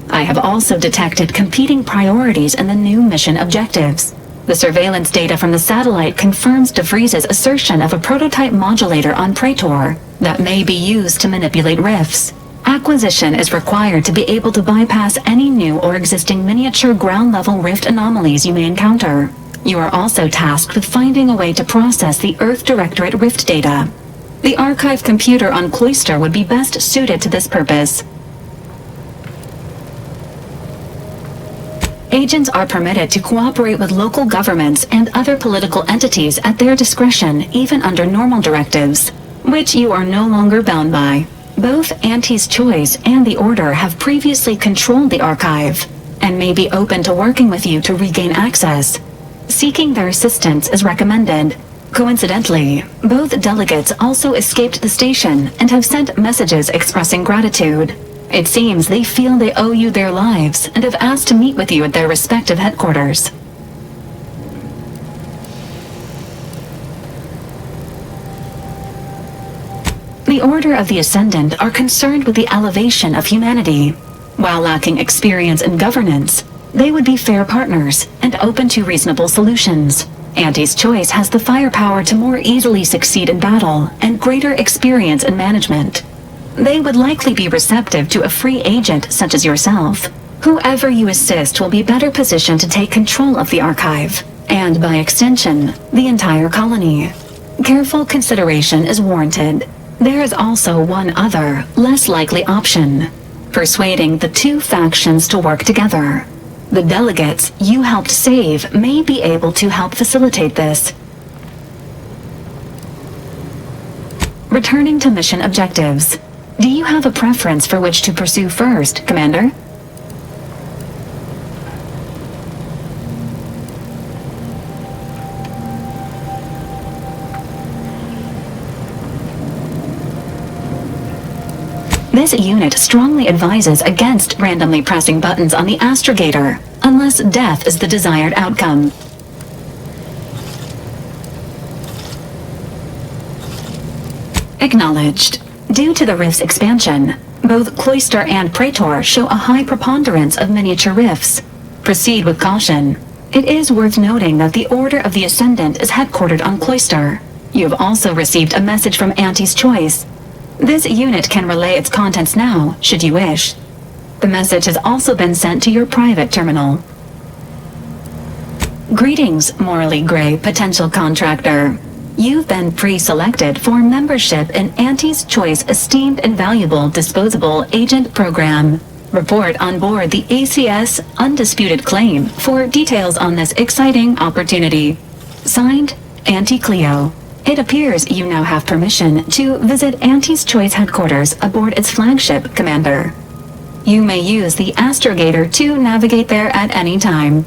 I have also detected competing priorities in the new mission objectives. The surveillance data from the satellite confirms DeVries's assertion of a prototype modulator on Praetor that may be used to manipulate rifts. Acquisition is required to be able to bypass any new or existing miniature ground-level rift anomalies you may encounter. You are also tasked with finding a way to process the Earth Directorate rift data. The archive computer on Cloister would be best suited to this purpose. Agents are permitted to cooperate with local governments and other political entities at their discretion, even under normal directives, which you are no longer bound by. Both Auntie's Choice and the Order have previously controlled the archive, and may be open to working with you to regain access. Seeking their assistance is recommended. Coincidentally, both delegates also escaped the station and have sent messages expressing gratitude. It seems they feel they owe you their lives and have asked to meet with you at their respective headquarters. The Order of the Ascendant are concerned with the elevation of humanity. While lacking experience in governance, they would be fair partners and open to reasonable solutions. Auntie's Choice has the firepower to more easily succeed in battle and greater experience in management. They would likely be receptive to a free agent such as yourself. Whoever you assist will be better positioned to take control of the archive, and by extension, the entire colony. Careful consideration is warranted. There is also one other, less likely option: persuading the two factions to work together. The delegates you helped save may be able to help facilitate this. Returning to mission objectives. Do you have a preference for which to pursue first, Commander? This unit strongly advises against randomly pressing buttons on the astrogator, unless death is the desired outcome. Acknowledged. Due to the rift's expansion, both Cloister and Praetor show a high preponderance of miniature rifts. Proceed with caution. It is worth noting that the Order of the Ascendant is headquartered on Cloister. You have also received a message from Auntie's Choice. This unit can relay its contents now, should you wish. The message has also been sent to your private terminal. Greetings, morally gray potential contractor. You've been pre-selected for membership in Auntie's Choice Esteemed and Valuable Disposable Agent Program. Report on board the ACS Undisputed Claim for details on this exciting opportunity. Signed, Auntie Cleo. It appears you now have permission to visit Auntie's Choice headquarters aboard its flagship, Commander. You may use the astrogator to navigate there at any time.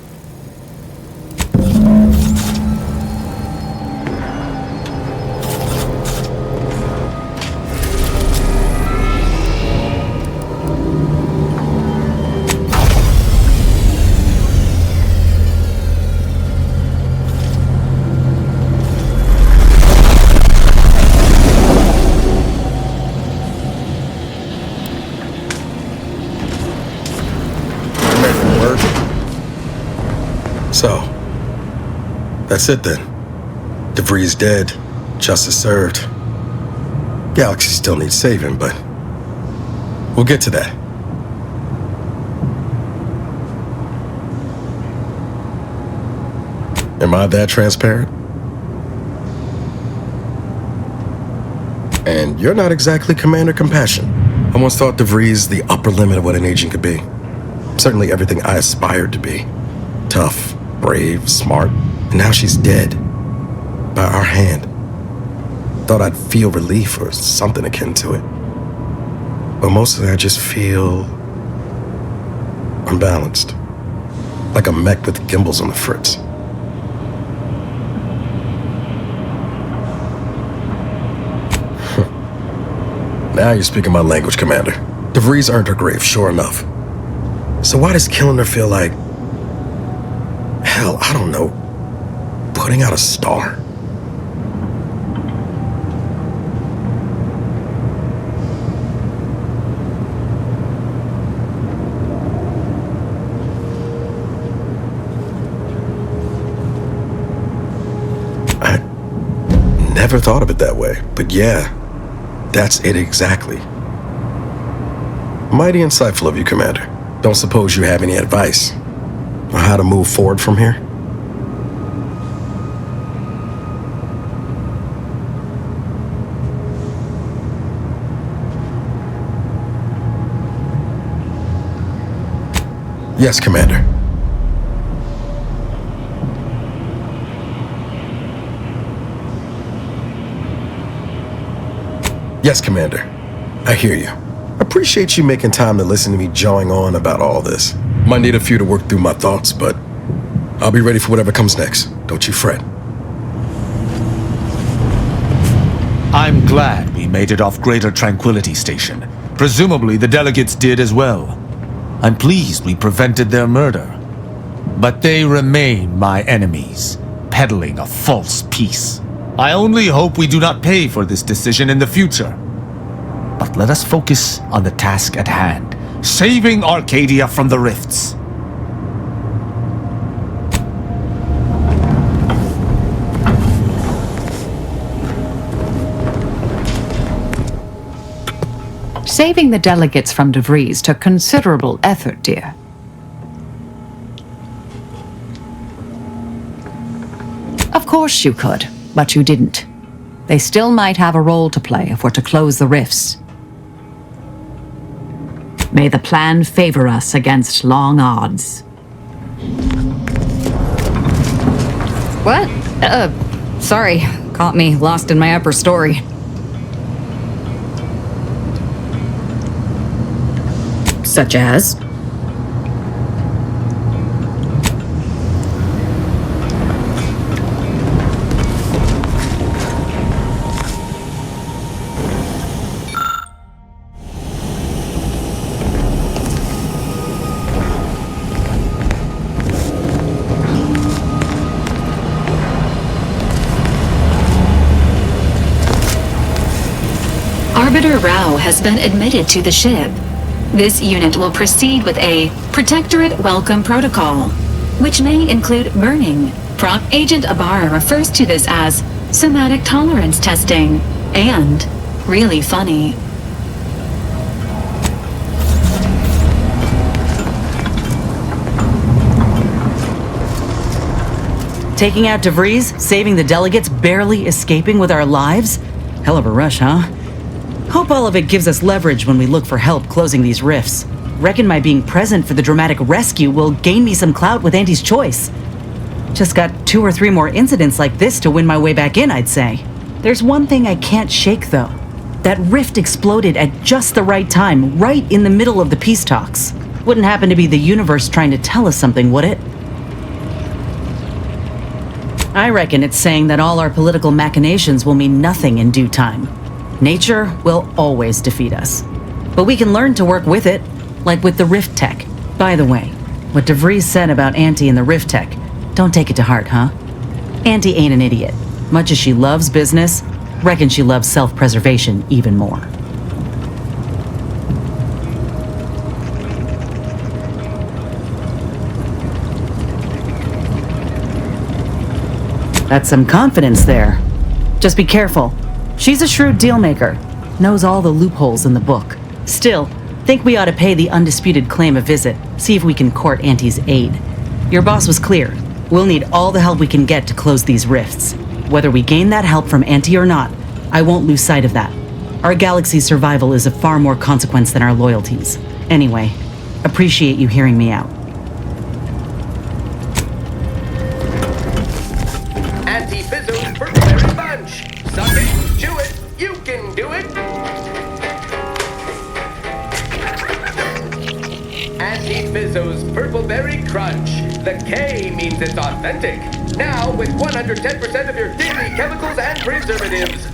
So, that's it then. DeVries dead, justice served. Galaxy still needs saving, but we'll get to that. Am I that transparent? And you're not exactly Commander Compassion. I once thought DeVries the upper limit of what an agent could be. Certainly everything I aspired to be. Tough, brave, smart, and now she's dead. By our hand. Thought I'd feel relief or something akin to it. But mostly I just feel unbalanced. Like a mech with gimbals on the fritz. Now you're speaking my language, Commander. DeVries earned her grave, sure enough. So why does killing her feel like... hell, I don't know, putting out a star? I never thought of it that way, but yeah, that's it exactly. Mighty insightful of you, Commander. Don't suppose you have any advice on how to move forward from here? Yes, Commander. Yes, Commander. I hear you. Appreciate you making time to listen to me jawing on about all this. Might need a few to work through my thoughts, but I'll be ready for whatever comes next. Don't you fret. I'm glad we made it off Greater Tranquility Station. Presumably the delegates did as well. I'm pleased we prevented their murder. But they remain my enemies, peddling a false peace. I only hope we do not pay for this decision in the future. But let us focus on the task at hand, saving Arcadia from the rifts. Saving the delegates from DeVries took considerable effort, dear. Of course you could, but you didn't. They still might have a role to play if we're to close the rifts. May the plan favor us against long odds. What? Sorry. Caught me lost in my upper story. Such as? Arbiter Rao has been admitted to the ship. This unit will proceed with a Protectorate Welcome Protocol, which may include burning. Prop Agent Ibarra refers to this as somatic tolerance testing, and really funny. Taking out DeVries, saving the delegates, barely escaping with our lives? Hell of a rush, huh? Hope all of it gives us leverage when we look for help closing these rifts. Reckon my being present for the dramatic rescue will gain me some clout with Auntie's choice. Just got 2 or 3 more incidents like this to win my way back in, I'd say. There's one thing I can't shake, though. That rift exploded at just the right time, right in the middle of the peace talks. Wouldn't happen to be the universe trying to tell us something, would it? I reckon it's saying that all our political machinations will mean nothing in due time. Nature will always defeat us. But we can learn to work with it, like with the rift tech. By the way, what DeVries said about Auntie and the rift tech, don't take it to heart, huh? Auntie ain't an idiot. Much as she loves business, reckon she loves self-preservation even more. That's some confidence there. Just be careful. She's a shrewd dealmaker, knows all the loopholes in the book. Still, think we ought to pay the undisputed claim a visit, see if we can court Auntie's aid. Your boss was clear. We'll need all the help we can get to close these rifts. Whether we gain that help from Auntie or not, I won't lose sight of that. Our galaxy's survival is of far more consequence than our loyalties. Anyway, appreciate you hearing me out. Auntie Fizzo's Purple Bunch! Suck it, chew it, you can do it! Auntie Fizzo's Purple Berry Crunch. The K means it's authentic. Now with 110% of your daily chemicals and preservatives.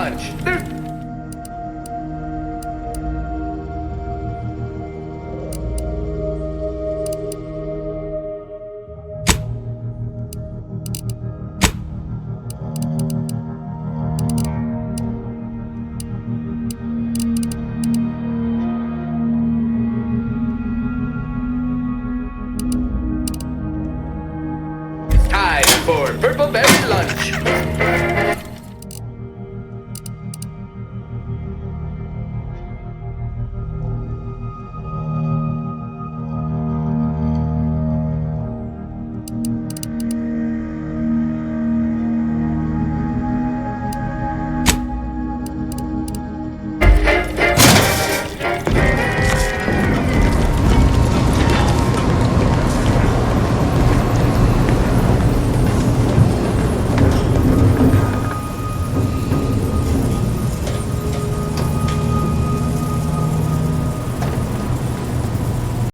crunch. There's time for purple